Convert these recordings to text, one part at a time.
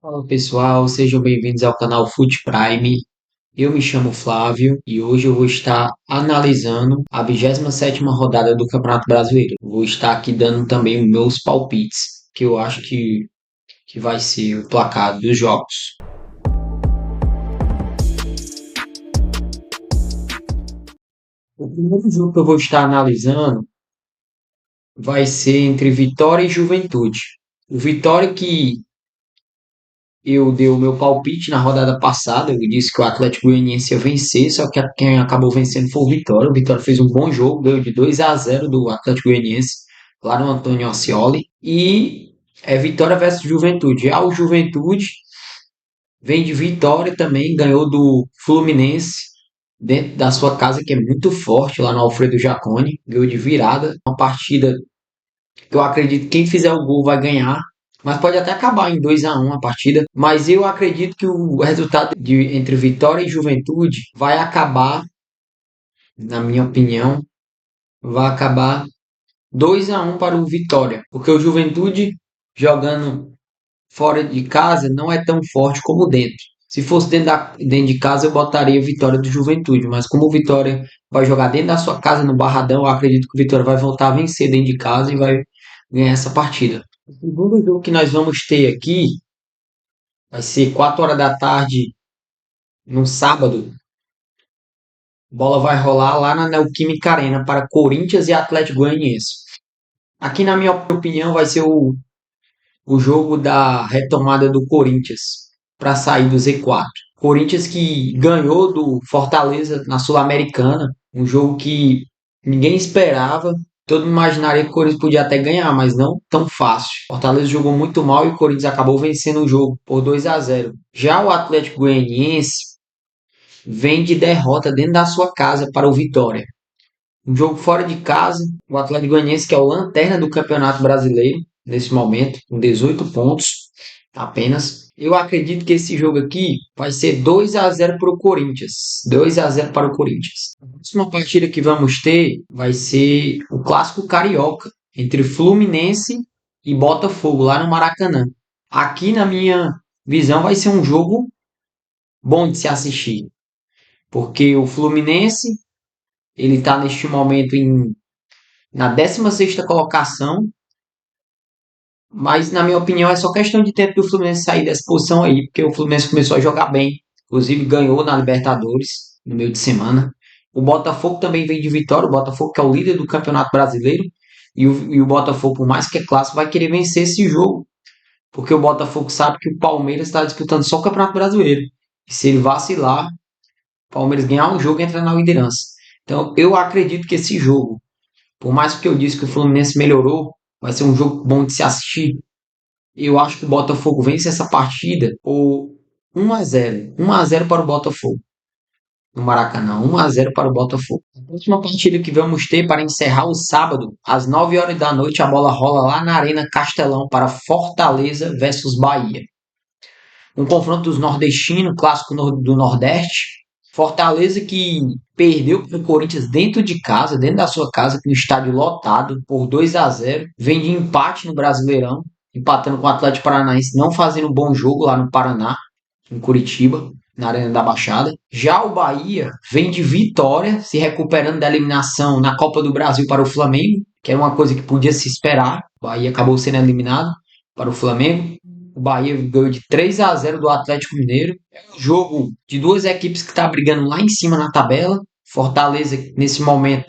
Fala pessoal, sejam bem-vindos ao canal Foot Prime. Eu me chamo Flávio e hoje eu vou estar analisando a 27ª rodada do Campeonato Brasileiro. Vou estar aqui dando também os meus palpites, que eu acho que vai ser o placar dos jogos. O primeiro jogo que eu vou estar analisando vai ser entre Vitória e Juventude. O Vitória que eu dei o meu palpite na rodada passada. Eu disse que o Atlético Goianiense ia vencer, só que quem acabou vencendo foi o Vitória. O Vitória fez um bom jogo, ganhou de 2-0 do Atlético Goianiense, lá no Antônio Ascioli. E é Vitória versus Juventude. Já o Juventude vem de vitória também, ganhou do Fluminense dentro da sua casa, que é muito forte, lá no Alfredo Jaconi. Ganhou de virada. Uma partida que eu acredito que quem fizer o gol vai ganhar. Mas pode até acabar em 2-1 a partida. Mas eu acredito que o resultado entre Vitória e Juventude vai acabar, na minha opinião, vai acabar 2-1 para o Vitória. Porque o Juventude jogando fora de casa não é tão forte como dentro. Se fosse dentro de casa, eu botaria Vitória do Juventude. Mas como o Vitória vai jogar dentro da sua casa, no Barradão, eu acredito que o Vitória vai voltar a vencer dentro de casa e vai ganhar essa partida. O segundo jogo que nós vamos ter aqui vai ser 4 horas da tarde, no sábado. A bola vai rolar lá na Neoquímica Arena para Corinthians e Atlético Goianiense. Aqui, na minha opinião, vai ser o jogo da retomada do Corinthians para sair do Z4. Corinthians que ganhou do Fortaleza na Sul-Americana, um jogo que ninguém esperava. Todo mundo imaginaria que o Corinthians podia até ganhar, mas não tão fácil. Fortaleza jogou muito mal e o Corinthians acabou vencendo o jogo por 2-0. Já o Atlético Goianiense vem de derrota dentro da sua casa para o Vitória. Um jogo fora de casa, o Atlético Goianiense, que é o lanterna do Campeonato Brasileiro, nesse momento, com 18 pontos apenas. Eu acredito que esse jogo aqui vai ser 2-0 para o Corinthians. 2-0 para o Corinthians. A próxima partida que vamos ter vai ser o Clássico Carioca, entre Fluminense e Botafogo, lá no Maracanã. Aqui, na minha visão, vai ser um jogo bom de se assistir, porque o Fluminense ele está neste momento na 16ª colocação, mas na minha opinião é só questão de tempo do Fluminense sair dessa posição aí, porque o Fluminense começou a jogar bem, inclusive ganhou na Libertadores no meio de semana. O Botafogo também vem de vitória, o Botafogo que é o líder do Campeonato Brasileiro, e o Botafogo, por mais que é clássico, vai querer vencer esse jogo, porque o Botafogo sabe que o Palmeiras está disputando só o Campeonato Brasileiro. E se ele vacilar, o Palmeiras ganhar um jogo e entrar na liderança. Então eu acredito que esse jogo, por mais que eu disse que o Fluminense melhorou, vai ser um jogo bom de se assistir. Eu acho que o Botafogo vence essa partida por 1-0. 1-0 para o Botafogo. No Maracanã, 1-0 para o Botafogo. A próxima partida que vamos ter para encerrar o sábado, às 9 horas da noite, a bola rola lá na Arena Castelão para Fortaleza versus Bahia. Um confronto dos nordestinos, clássico do Nordeste. Fortaleza que perdeu para o Corinthians dentro de casa, dentro da sua casa, com o estádio lotado por 2-0. Vem de empate no Brasileirão, empatando com o Atlético Paranaense, não fazendo um bom jogo lá no Paraná, em Curitiba, na Arena da Baixada. Já o Bahia vem de vitória, se recuperando da eliminação na Copa do Brasil para o Flamengo, que era uma coisa que podia se esperar. O Bahia acabou sendo eliminado para o Flamengo. O Bahia ganhou de 3-0 do Atlético Mineiro. É um jogo de duas equipes que estão brigando lá em cima na tabela. Fortaleza, nesse momento,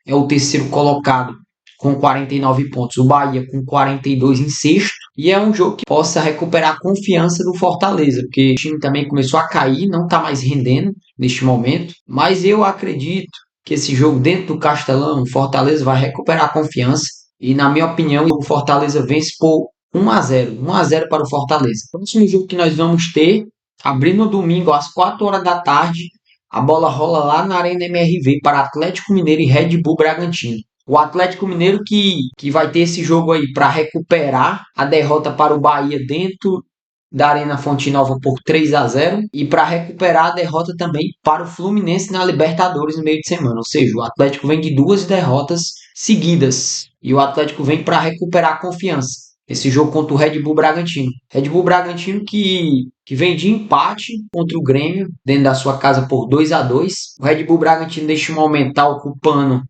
é o terceiro colocado com 49 pontos. O Bahia com 42 em sexto. E é um jogo que possa recuperar a confiança do Fortaleza, porque o time também começou a cair, não está mais rendendo neste momento. Mas eu acredito que esse jogo dentro do Castelão, o Fortaleza vai recuperar a confiança. E, na minha opinião, o Fortaleza vence por 1-0. 1-0 para o Fortaleza. O próximo jogo que nós vamos ter, abrindo no domingo às 4 horas da tarde, a bola rola lá na Arena MRV para Atlético Mineiro e Red Bull Bragantino. O Atlético Mineiro que vai ter esse jogo aí para recuperar a derrota para o Bahia dentro da Arena Fonte Nova por 3-0 e para recuperar a derrota também para o Fluminense na Libertadores no meio de semana. Ou seja, o Atlético vem de duas derrotas seguidas e o Atlético vem para recuperar a confiança. esse jogo contra o Red Bull Bragantino. Red Bull Bragantino que vem de empate contra o Grêmio, dentro da sua casa por 2-2. O Red Bull Bragantino, neste momento, está ocupando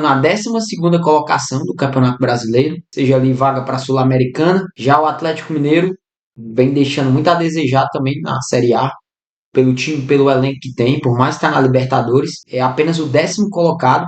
a 12ª colocação do Campeonato Brasileiro, seja ali vaga para a Sul-Americana. Já o Atlético Mineiro vem deixando muito a desejar também na Série A, pelo time, pelo elenco que tem, por mais que está na Libertadores, é apenas o 10º colocado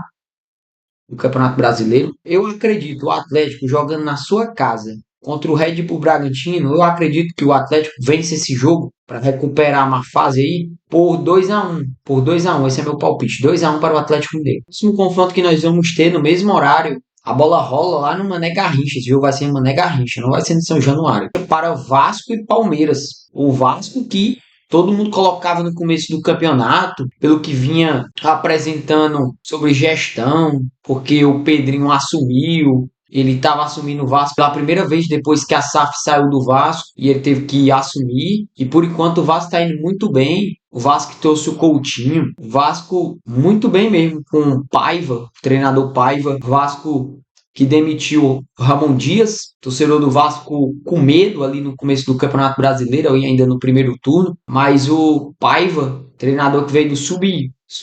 do Campeonato Brasileiro. Eu acredito, o Atlético jogando na sua casa contra o Red Bull Bragantino, eu acredito que o Atlético vence esse jogo para recuperar uma fase aí por 2-1. Por 2-1, esse é meu palpite. 2-1 para o Atlético Mineiro. O próximo confronto que nós vamos ter no mesmo horário, a bola rola lá no Mané Garrincha. Esse jogo vai ser em Mané Garrincha, não vai ser no São Januário. Para Vasco e Palmeiras. O Vasco que todo mundo colocava no começo do campeonato, pelo que vinha apresentando sobre gestão, porque o Pedrinho assumiu, ele estava assumindo o Vasco pela primeira vez depois que a SAF saiu do Vasco e ele teve que assumir. E por enquanto o Vasco está indo muito bem. O Vasco trouxe o Coutinho, o Vasco muito bem mesmo, com o Paiva, o treinador Paiva. O Vasco que demitiu Ramon Dias, torcedor do Vasco com medo ali no começo do Campeonato Brasileiro, ainda no primeiro turno, mas o Paiva, treinador que veio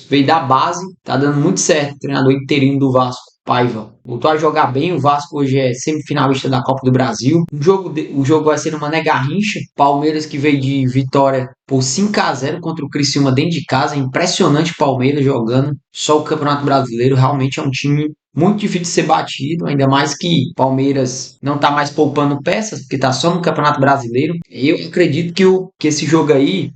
veio da base, tá dando muito certo, treinador interino do Vasco. Paiva voltou a jogar bem. O Vasco hoje é semifinalista da Copa do Brasil. O jogo vai ser no Mané Garrincha. Palmeiras que veio de vitória por 5-0 contra o Criciúma dentro de casa. Impressionante Palmeiras jogando. Só o Campeonato Brasileiro realmente é um time muito difícil de ser batido, ainda mais que Palmeiras não tá mais poupando peças, porque tá só no Campeonato Brasileiro. Eu acredito que esse jogo aí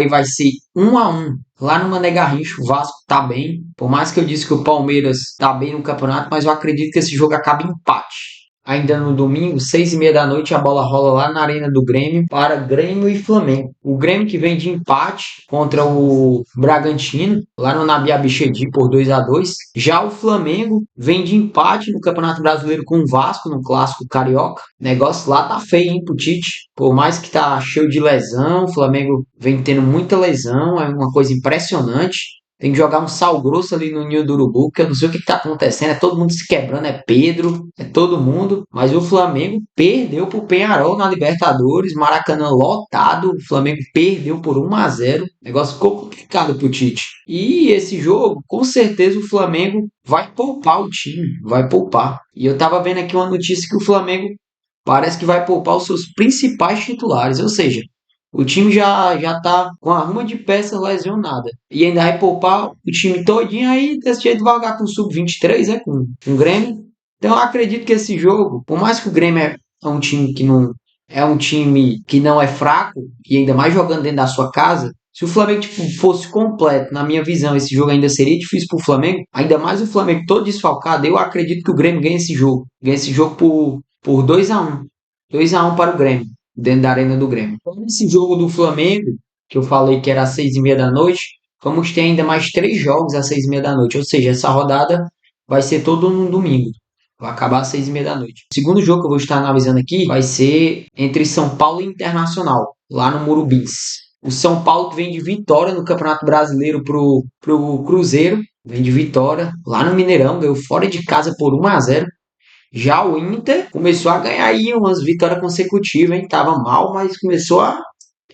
vai ser 1-1. Lá no Mané Garrincha, o Vasco tá bem. Por mais que eu disse que o Palmeiras tá bem no campeonato, mas eu acredito que esse jogo acaba em empate. Ainda no domingo, 6h30 da noite, a bola rola lá na Arena do Grêmio para Grêmio e Flamengo. O Grêmio que vem de empate contra o Bragantino, lá no Nabi Abichedi por 2-2. Já o Flamengo vem de empate no Campeonato Brasileiro com o Vasco, no Clássico Carioca. O negócio lá tá feio, hein, pro Tite. Por mais que tá cheio de lesão, o Flamengo vem tendo muita lesão, é uma coisa impressionante. Tem que jogar um sal grosso ali no Ninho do Urubu, que eu não sei o que está acontecendo. É todo mundo se quebrando, é Pedro, é todo mundo. Mas o Flamengo perdeu pro Peñarol na Libertadores, Maracanã lotado. O Flamengo perdeu por 1-0. O negócio ficou complicado pro Tite. E esse jogo, com certeza o Flamengo vai poupar o time, vai poupar. E eu tava vendo aqui uma notícia que o Flamengo parece que vai poupar os seus principais titulares, ou seja, o time já tá com a ruma de peças lesionada. E ainda vai poupar o time todinho aí, desse jeito vai jogar com o Sub-23, com o Grêmio. Então eu acredito que esse jogo, por mais que o Grêmio é um time que não é um time que não é fraco, e ainda mais jogando dentro da sua casa, se o Flamengo fosse completo, na minha visão, esse jogo ainda seria difícil pro Flamengo. Ainda mais o Flamengo todo desfalcado, eu acredito que o Grêmio ganha esse jogo. Ganha esse jogo por 2-1. 2-1 para o Grêmio, dentro da Arena do Grêmio. Então, nesse jogo do Flamengo, que eu falei que era às 6h30 da noite, vamos ter ainda mais 3 jogos às 6h30 da noite. Ou seja, essa rodada vai ser todo no domingo. Vai acabar às 6h30 da noite. O segundo jogo que eu vou estar analisando aqui vai ser entre São Paulo e Internacional, lá no Murumbis. O São Paulo que vem de vitória no Campeonato Brasileiro pro Cruzeiro, vem de vitória lá no Mineirão, ganhou fora de casa por 1-0. Já o Inter começou a ganhar aí umas vitórias consecutivas, hein? Tava mal, mas começou a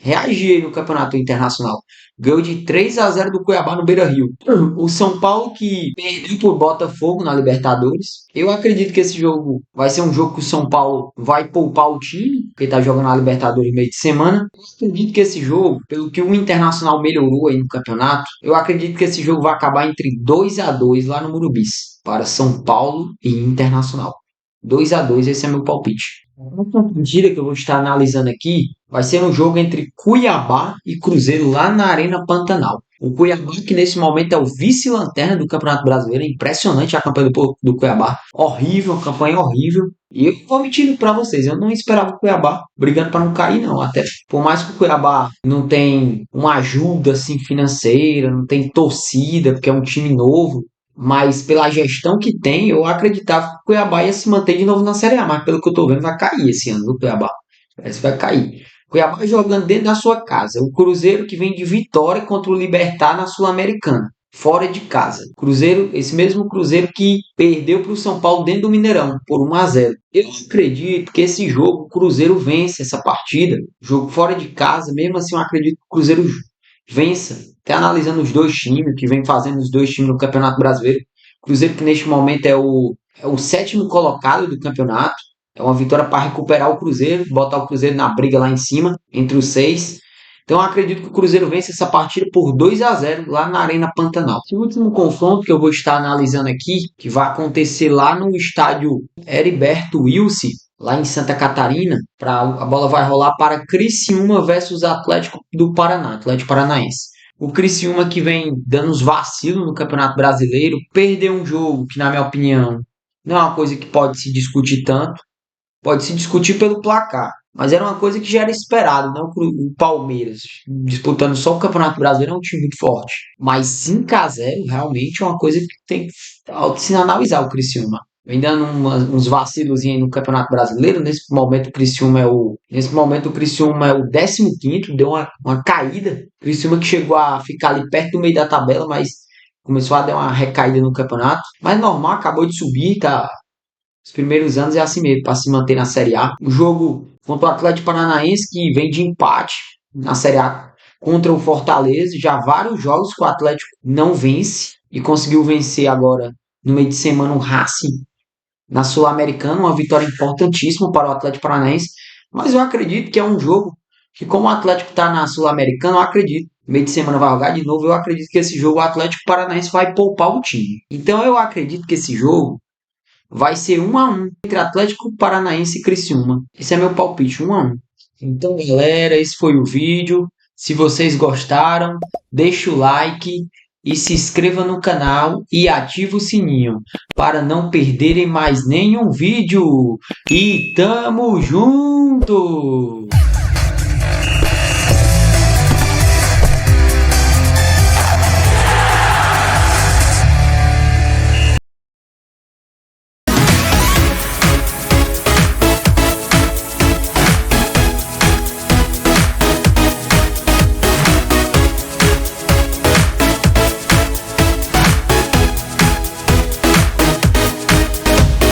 reagir aí no Campeonato Internacional. Ganhou de 3-0 do Cuiabá no Beira-Rio. O São Paulo que perdeu por Botafogo na Libertadores. Eu acredito que esse jogo vai ser um jogo que o São Paulo vai poupar o time, porque tá jogando na Libertadores meio de semana. Eu acredito que esse jogo, pelo que o Internacional melhorou aí no campeonato, eu acredito que esse jogo vai acabar entre 2-2 lá no Murumbis, para São Paulo e Internacional. 2-2, esse é meu palpite. A próxima partida que eu vou estar analisando aqui vai ser um jogo entre Cuiabá e Cruzeiro lá na Arena Pantanal. O Cuiabá, que nesse momento é o vice-lanterna do Campeonato Brasileiro, é impressionante a campanha do Cuiabá. Horrível, campanha horrível. E eu vou mentindo para vocês, eu não esperava o Cuiabá brigando para não cair, não. Até por mais que o Cuiabá não tem uma ajuda assim financeira, não tem torcida, porque é um time novo. Mas pela gestão que tem, eu acreditava que o Cuiabá ia se manter de novo na Série A. Mas pelo que eu tô vendo, vai cair esse ano o Cuiabá. Parece que vai cair. Cuiabá jogando dentro da sua casa. O Cruzeiro que vem de vitória contra o Libertad na Sul-Americana. fora de casa. Cruzeiro, esse mesmo Cruzeiro que perdeu para o São Paulo dentro do Mineirão por 1-0. Eu acredito que esse jogo o Cruzeiro vence essa partida, jogo fora de casa, mesmo assim eu acredito que o Cruzeiro vença. Até analisando os dois times, que vem fazendo os dois times no Campeonato Brasileiro. Cruzeiro que neste momento é o sétimo colocado do campeonato. É uma vitória para recuperar o Cruzeiro, botar o Cruzeiro na briga lá em cima, entre os seis. Então eu acredito que o Cruzeiro vence essa partida por 2-0 lá na Arena Pantanal. O último confronto que eu vou estar analisando aqui, que vai acontecer lá no estádio Heriberto Wilson, lá em Santa Catarina, a bola vai rolar para Criciúma versus Atlético do Paraná, Atlético Paranaense. O Criciúma que vem dando uns vacilos no Campeonato Brasileiro, perdeu um jogo que, na minha opinião, não é uma coisa que pode se discutir tanto, pode se discutir pelo placar, mas era uma coisa que já era esperado, não o Palmeiras disputando só o Campeonato Brasileiro é um time muito forte, mas 5-0 realmente é uma coisa que tem que se analisar o Criciúma. Vem dando uns vacilos aí no Campeonato Brasileiro. Nesse momento o Criciúma é o 15º, deu uma caída. O Criciúma que chegou a ficar ali perto do meio da tabela, mas começou a dar uma recaída no campeonato. Mas normal, acabou de subir, tá? Os primeiros anos é assim mesmo, para se manter na Série A. O jogo contra o Atlético Paranaense, que vem de empate na Série A contra o Fortaleza. Já vários jogos que o Atlético não vence e conseguiu vencer agora no meio de semana o Racing na Sul-Americana, uma vitória importantíssima para o Atlético Paranaense. Mas eu acredito que é um jogo que, como o Atlético está na Sul-Americana, eu acredito. Meio de semana vai jogar de novo. Eu acredito que esse jogo o Atlético Paranaense vai poupar o time. Então eu acredito que esse jogo vai ser 1-1 entre Atlético Paranaense e Criciúma. Esse é meu palpite, 1-1. Então, galera, esse foi o vídeo. Se vocês gostaram, deixa o like e se inscreva no canal e ativa o sininho para não perderem mais nenhum vídeo. E tamo junto!